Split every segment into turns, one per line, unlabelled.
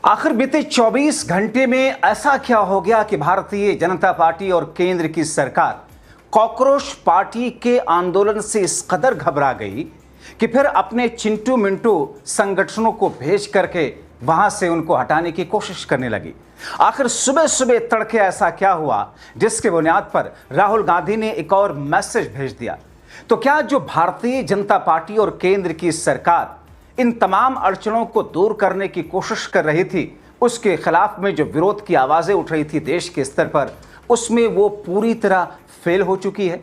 आखिर बीते 24 घंटे में ऐसा क्या हो गया कि भारतीय जनता पार्टी और केंद्र की सरकार कॉकरोच पार्टी के आंदोलन से इस कदर घबरा गई कि फिर अपने चिंटू मिंटू संगठनों को भेज करके वहां से उनको हटाने की कोशिश करने लगी। आखिर सुबह सुबह तड़के ऐसा क्या हुआ जिसके बुनियाद पर राहुल गांधी ने एक और मैसेज भेज दिया? तो क्या जो भारतीय जनता पार्टी और केंद्र की सरकार इन तमाम अड़चनों को दूर करने की कोशिश कर रही थी, उसके खिलाफ में जो विरोध की आवाजें उठ रही थी देश के स्तर पर, उसमें वो पूरी तरह फेल हो चुकी है?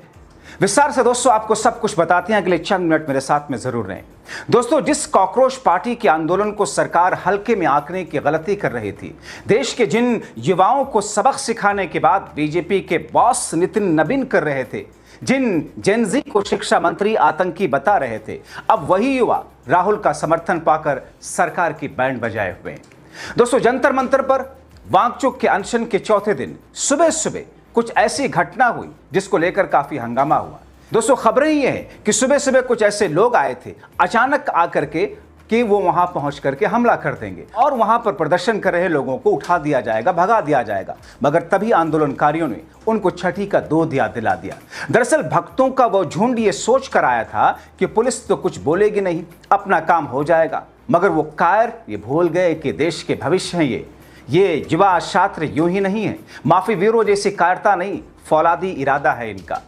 विस्तार से दोस्तों आपको सब कुछ बताते हैं, अगले चंद मिनट मेरे साथ में जरूर रहें। दोस्तों, जिस कॉकरोच पार्टी के आंदोलन को सरकार हल्के में आंकने की गलती कर रही थी, देश के जिन युवाओं को सबक सिखाने के बाद बीजेपी के बॉस नितिन नवीन कर रहे थे, जिन जेनजी को शिक्षा मंत्री आतंकी बता रहे थे, अब वही युवा राहुल का समर्थन पाकर सरकार की बैंड बजाए हुए हैं। दोस्तों, जंतर मंतर पर वाकचूक के अनशन के चौथे दिन सुबह सुबह कुछ ऐसी घटना हुई जिसको लेकर काफी हंगामा हुआ। दोस्तों, खबरें ये हैं कि सुबह सुबह कुछ ऐसे लोग आए थे अचानक आकर के कि वो वहां पहुंच करके हमला कर देंगे और वहां पर प्रदर्शन कर रहे लोगों को उठा दिया जाएगा, भगा दिया जाएगा। मगर तभी आंदोलनकारियों ने उनको छठी का दूध याद दिला दिया। दरअसल भक्तों का वो झुंड ये सोच कर आया था कि पुलिस तो कुछ बोलेगी नहीं, अपना काम हो जाएगा। मगर वो कायर ये भूल गए कि देश के भविष्य हैं ये युवा छात्र यूं ही नहीं है। माफी वीरों जैसी कायरता नहीं, फौलादी इरादा है इनका।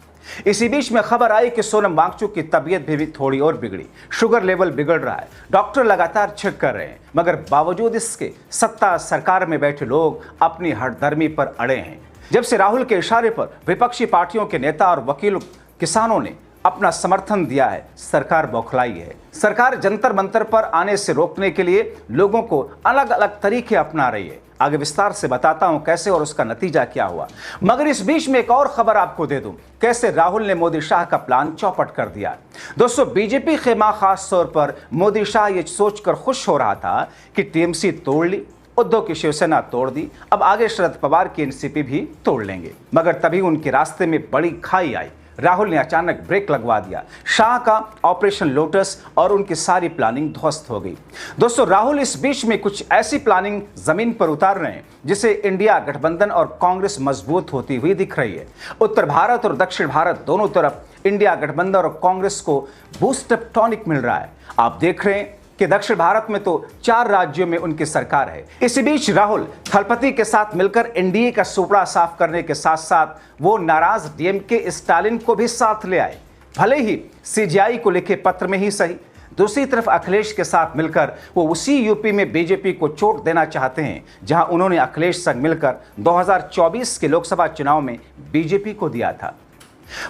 इसी बीच में खबर आई कि सोनम वांगचुक की तबीयत भी थोड़ी और बिगड़ी, शुगर लेवल बिगड़ रहा है, डॉक्टर लगातार चेक कर रहे हैं। मगर बावजूद इसके सत्ता सरकार में बैठे लोग अपनी हठधर्मी पर अड़े हैं। जब से राहुल के इशारे पर विपक्षी पार्टियों के नेता और वकील किसानों ने अपना समर्थन दिया है, सरकार बौखलाई है। सरकार जंतर मंतर पर आने से रोकने के लिए लोगों को अलग अलग तरीके अपना रही है। आगे विस्तार से बताता हूं कैसे और उसका नतीजा क्या हुआ। मगर इस बीच में एक और खबर आपको दे दूं, कैसे राहुल ने मोदी शाह का प्लान चौपट कर दिया। दोस्तों, बीजेपी खेमा खास तौर पर मोदी शाह ये सोचकर खुश हो रहा था कि टीएमसी तोड़ ली, उद्धव की शिवसेना तोड़ दी, अब आगे शरद पवार की एनसीपी भी तोड़ लेंगे। मगर तभी उनके रास्ते में बड़ी खाई आई। राहुल ने अचानक ब्रेक लगवा दिया। शाह का ऑपरेशन लोटस और उनकी सारी प्लानिंग ध्वस्त हो गई। दोस्तों, राहुल इस बीच में कुछ ऐसी प्लानिंग जमीन पर उतार रहे हैं जिसे इंडिया गठबंधन और कांग्रेस मजबूत होती हुई दिख रही है। उत्तर भारत और दक्षिण भारत दोनों तरफ इंडिया गठबंधन और कांग्रेस को बूस्टअप टॉनिक मिल रहा है। आप देख रहे हैं कि दक्षिण भारत में तो 4 राज्यों में उनकी सरकार है। इसी बीच राहुल थलपति के साथ मिलकर एनडीए का सुपड़ा साफ करने के साथ साथ वो नाराज डीएमके स्टालिन को भी साथ ले आए, भले ही सीजीआई को लिखे पत्र में ही सही। दूसरी तरफ अखिलेश के साथ मिलकर वो उसी यूपी में बीजेपी को चोट देना चाहते हैं जहां उन्होंने अखिलेश संग मिलकर 2024 के लोकसभा चुनाव में बीजेपी को दिया था।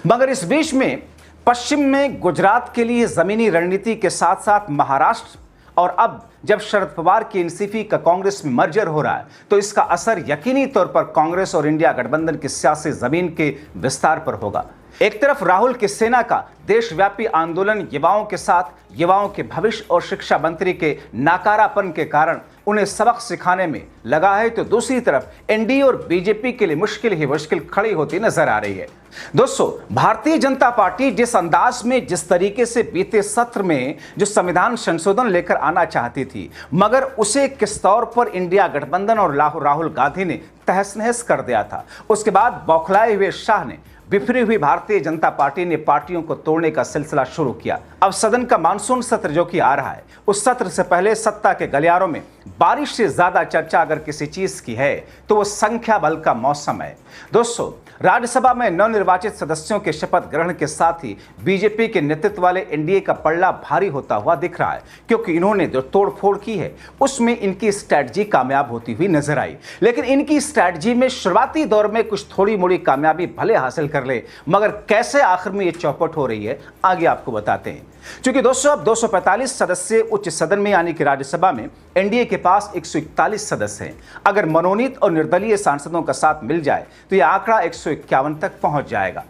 मगर इस बीच में पश्चिम में गुजरात के लिए जमीनी रणनीति के साथ साथ महाराष्ट्र और अब जब शरद पवार की एनसीपी का कांग्रेस में मर्जर हो रहा है तो इसका असर यकीनी तौर पर कांग्रेस और इंडिया गठबंधन की सियासी जमीन के विस्तार पर होगा। एक तरफ राहुल की सेना का देशव्यापी आंदोलन युवाओं के साथ युवाओं के भविष्य और शिक्षा मंत्री के नाकारापन के कारण उन्हें सबक सिखाने में लगा है, तो दूसरी तरफ एनडीए और बीजेपी के लिए मुश्किल ही मुश्किल खड़ी होती नजर आ रही है। दोस्तों, भारतीय जनता पार्टी जिस अंदाज में, जिस तरीके से बीते सत्र में जो संविधान संशोधन लेकर आना चाहती थी, मगर उसे किस तौर पर इंडिया गठबंधन और राहुल गांधी ने तहस नहस कर दिया था। उसके बाद बौखलाए हुए शाह ने, बिफरी हुई भारतीय जनता पार्टी ने पार्टियों को तोड़ने का सिलसिला शुरू किया। अब सदन का मानसून सत्र जो कि आ रहा है, उस सत्र से पहले सत्ता के गलियारों में बारिश से ज्यादा चर्चा अगर किसी चीज की है तो वो संख्या बल का मौसम है। दोस्तों, राज्यसभा में नवनिर्वाचित सदस्यों के शपथ ग्रहण के साथ ही बीजेपी के नेतृत्व वाले एनडीए का पल्ला भारी होता हुआ दिख रहा है, क्योंकि इन्होंने जो तोड़फोड़ की है उसमें इनकी स्ट्रैटेजी कामयाब होती हुई नजर आई। लेकिन इनकी स्ट्रैटेजी में शुरुआती दौर में कुछ थोड़ी मोड़ी कामयाबी भले हासिल कर ले, मगर कैसे आखिर में ये चौपट हो रही है आगे आपको बताते हैं। क्योंकि दोस्तों, अब 245 सदस्य उच्च सदन में यानी कि राज्यसभा में एनडीए के पास 141 सदस्य हैं। अगर मनोनीत और निर्दलीय सांसदों का साथ मिल जाए तो यह आंकड़ा 151 तक पहुंच जाएगा।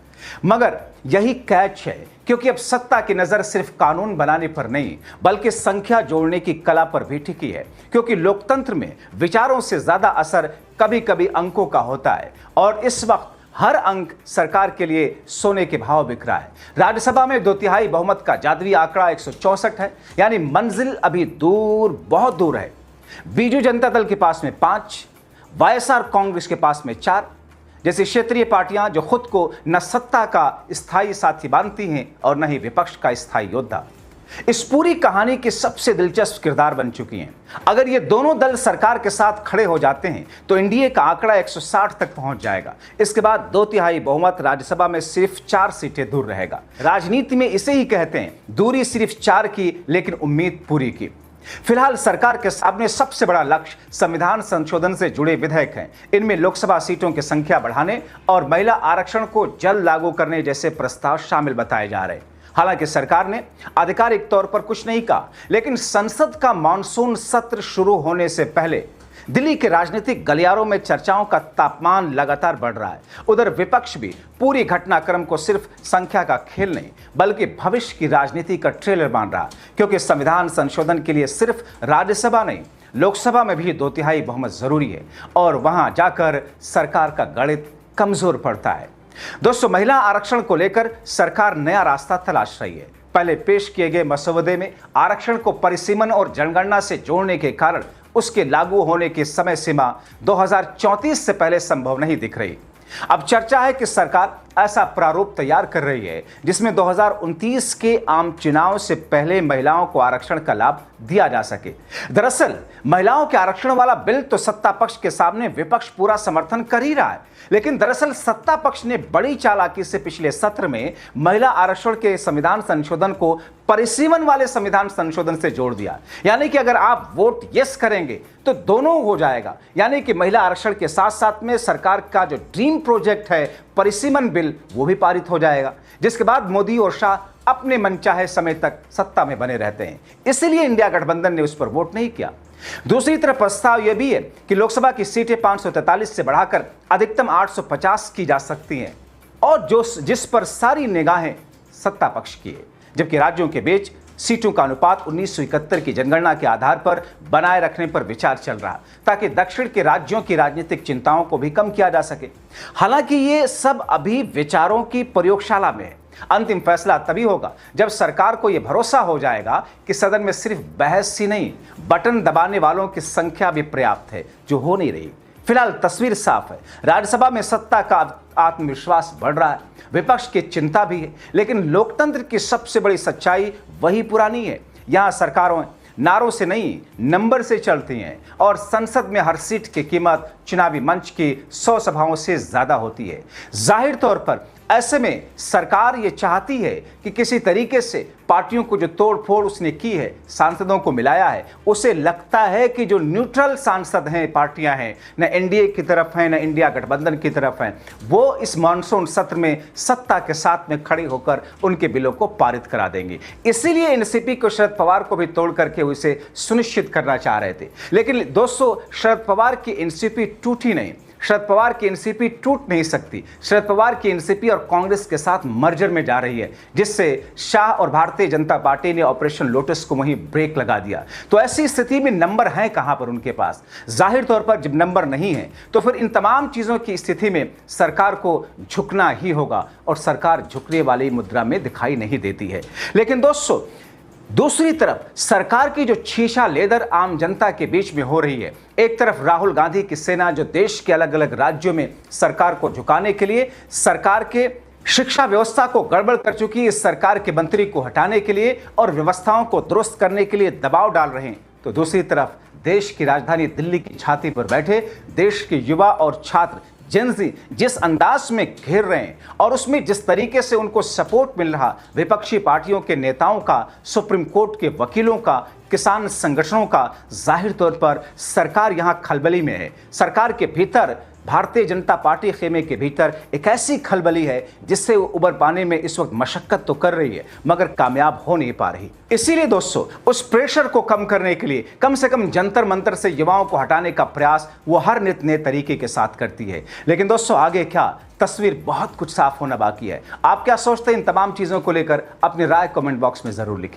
मगर यही कैच है, क्योंकि अब सत्ता की नजर सिर्फ कानून बनाने पर नहीं बल्कि संख्या जोड़ने की कला पर भी टिकी है। क्योंकि लोकतंत्र में विचारों से ज्यादा असर कभी कभी अंकों का होता है और इस वक्त हर अंक सरकार के लिए सोने के भाव बिक रहा है। राज्यसभा में 2/3 बहुमत का जादुई आंकड़ा 164 है, यानी मंजिल अभी दूर, बहुत दूर है। बीजू जनता दल के पास में 5, वाईएसआर कांग्रेस के पास में 4 जैसी क्षेत्रीय पार्टियां जो खुद को न सत्ता का स्थायी साथी मानती हैं और न ही विपक्ष का स्थायी योद्धा, इस पूरी कहानी के सबसे दिलचस्प किरदार बन चुकी हैं। अगर ये दोनों दल सरकार के साथ खड़े हो जाते हैं तो एनडीए का आंकड़ा 160 तक पहुंच जाएगा। इसके बाद 2/3 बहुमत राज्यसभा में सिर्फ 4 सीटें दूर रहेगा। राजनीति में इसे ही कहते हैं, दूरी सिर्फ 4 की लेकिन उम्मीद पूरी की। फिलहाल सरकार के सामने सबसे बड़ा लक्ष्य संविधान संशोधन से जुड़े विधेयक हैं। इनमें लोकसभा सीटों की संख्या बढ़ाने और महिला आरक्षण को जल्द लागू करने जैसे प्रस्ताव शामिल बताए जा रहे हैं। हालांकि सरकार ने आधिकारिक तौर पर कुछ नहीं कहा, लेकिन संसद का मानसून सत्र शुरू होने से पहले दिल्ली के राजनीतिक गलियारों में चर्चाओं का तापमान लगातार बढ़ रहा है। उधर विपक्ष भी पूरी घटनाक्रम को सिर्फ संख्या का खेल नहीं बल्कि भविष्य की राजनीति का ट्रेलर मान रहा है, क्योंकि संविधान संशोधन के लिए सिर्फ राज्यसभा नहीं, लोकसभा में भी 2/3 बहुमत जरूरी है और वहां जाकर सरकार का गणित कमजोर पड़ता है। दोस्तों, महिला आरक्षण को लेकर सरकार नया रास्ता तलाश रही है। पहले पेश किए गए मसौदे में आरक्षण को परिसीमन और जनगणना से जोड़ने के कारण उसके लागू होने की समय सीमा 2034 से पहले संभव नहीं दिख रही। अब चर्चा है कि सरकार ऐसा प्रारूप तैयार कर रही है जिसमें 2029 के आम चुनाव से पहले महिलाओं को आरक्षण का लाभ दिया जा सके। दरअसल महिलाओं के आरक्षण वाला बिल तो सत्ता पक्ष के सामने विपक्ष पूरा समर्थन कर ही रहा है, लेकिन दरअसल सत्ता पक्ष ने बड़ी चालाकी से पिछले सत्र में महिला आरक्षण के संविधान संशोधन को परिसीमन वाले संविधान संशोधन से जोड़ दिया। यानी कि अगर आप वोट यस करेंगे तो दोनों हो जाएगा, यानी कि महिला आरक्षण के साथ साथ में सरकार का जो ड्रीम प्रोजेक्ट है परिसीमन बिल वो भी पारित हो जाएगा, जिसके बाद मोदी और शाह अपने मनचाहे समय तक सत्ता में बने रहते हैं। इसीलिए इंडिया गठबंधन ने उस पर वोट नहीं किया। दूसरी तरफ प्रस्ताव यह भी है कि लोकसभा की सीटें 543 से बढ़ाकर अधिकतम 850 की जा सकती हैं और जिस पर सारी निगाहें सत्ता पक्ष की है, जबकि राज्यों के बीच सीटों का अनुपात 1971 की जनगणना के आधार पर बनाए रखने पर विचार चल रहा ताकि दक्षिण के राज्यों की राजनीतिक चिंताओं को भी कम किया जा सके। हालांकि ये सब अभी विचारों की प्रयोगशाला में है। अंतिम फैसला तभी होगा जब सरकार को यह भरोसा हो जाएगा कि सदन में सिर्फ बहस ही नहीं, बटन दबाने वालों की संख्या भी पर्याप्त है, जो हो नहीं रही। फिलहाल तस्वीर साफ है, राज्यसभा में सत्ता का आत्मविश्वास बढ़ रहा है, विपक्ष की चिंता भी है, लेकिन लोकतंत्र की सबसे बड़ी सच्चाई वही पुरानी है। यहां सरकारों नारों से नहीं नंबर से चलती हैं और संसद में हर सीट की कीमत चुनावी मंच की 100 सभाओं से ज्यादा होती है। जाहिर तौर पर ऐसे में सरकार ये चाहती है कि किसी तरीके से पार्टियों को जो तोड़फोड़ उसने की है, सांसदों को मिलाया है, उसे लगता है कि जो न्यूट्रल सांसद हैं, पार्टियां हैं, न एनडीए की तरफ हैं न इंडिया गठबंधन की तरफ हैं, वो इस मानसून सत्र में सत्ता के साथ में खड़े होकर उनके बिलों को पारित करा देंगे। इसीलिए एनसीपी को शरद पवार को भी तोड़ करके उसे सुनिश्चित करना चाह रहे थे। लेकिन दोस्तों, शरद पवार की एनसीपी टूटी नहीं, शरद पवार की एनसीपी टूट नहीं सकती। शरद पवार की एनसीपी और कांग्रेस के साथ मर्जर में जा रही है, जिससे शाह और भारतीय जनता पार्टी ने ऑपरेशन लोटस को वहीं ब्रेक लगा दिया। तो ऐसी स्थिति में नंबर हैं कहां पर उनके पास? जाहिर तौर पर जब नंबर नहीं है तो फिर इन तमाम चीजों की स्थिति में सरकार को झुकना ही होगा और सरकार झुकने वाली मुद्रा में दिखाई नहीं देती है। लेकिन दोस्तों, दूसरी तरफ सरकार की जो छीछा लेदर आम जनता के बीच में हो रही है, एक तरफ राहुल गांधी की सेना जो देश के अलग अलग राज्यों में सरकार को झुकाने के लिए, सरकार के शिक्षा व्यवस्था को गड़बड़ कर चुकी है, इस सरकार के मंत्री को हटाने के लिए और व्यवस्थाओं को दुरुस्त करने के लिए दबाव डाल रहे हैं, तो दूसरी तरफ देश की राजधानी दिल्ली की छाती पर बैठे देश के युवा और छात्र जेनजी जिस अंदाज में घेर रहे हैं और उसमें जिस तरीके से उनको सपोर्ट मिल रहा, विपक्षी पार्टियों के नेताओं का, सुप्रीम कोर्ट के वकीलों का, किसान संगठनों का, जाहिर तौर पर सरकार यहां खलबली में है। सरकार के भीतर, भारतीय जनता पार्टी खेमे के भीतर एक ऐसी खलबली है जिससे उबर पाने में इस वक्त मशक्कत तो कर रही है मगर कामयाब हो नहीं पा रही। इसीलिए दोस्तों, उस प्रेशर को कम करने के लिए कम से कम जंतर मंतर से युवाओं को हटाने का प्रयास वो हर नित नए तरीके के साथ करती है। लेकिन दोस्तों, आगे क्या, तस्वीर बहुत कुछ साफ होना बाकी है। आप क्या सोचते हैं इन तमाम चीजों को लेकर? अपनी राय कमेंट बॉक्स में जरूर लिखें।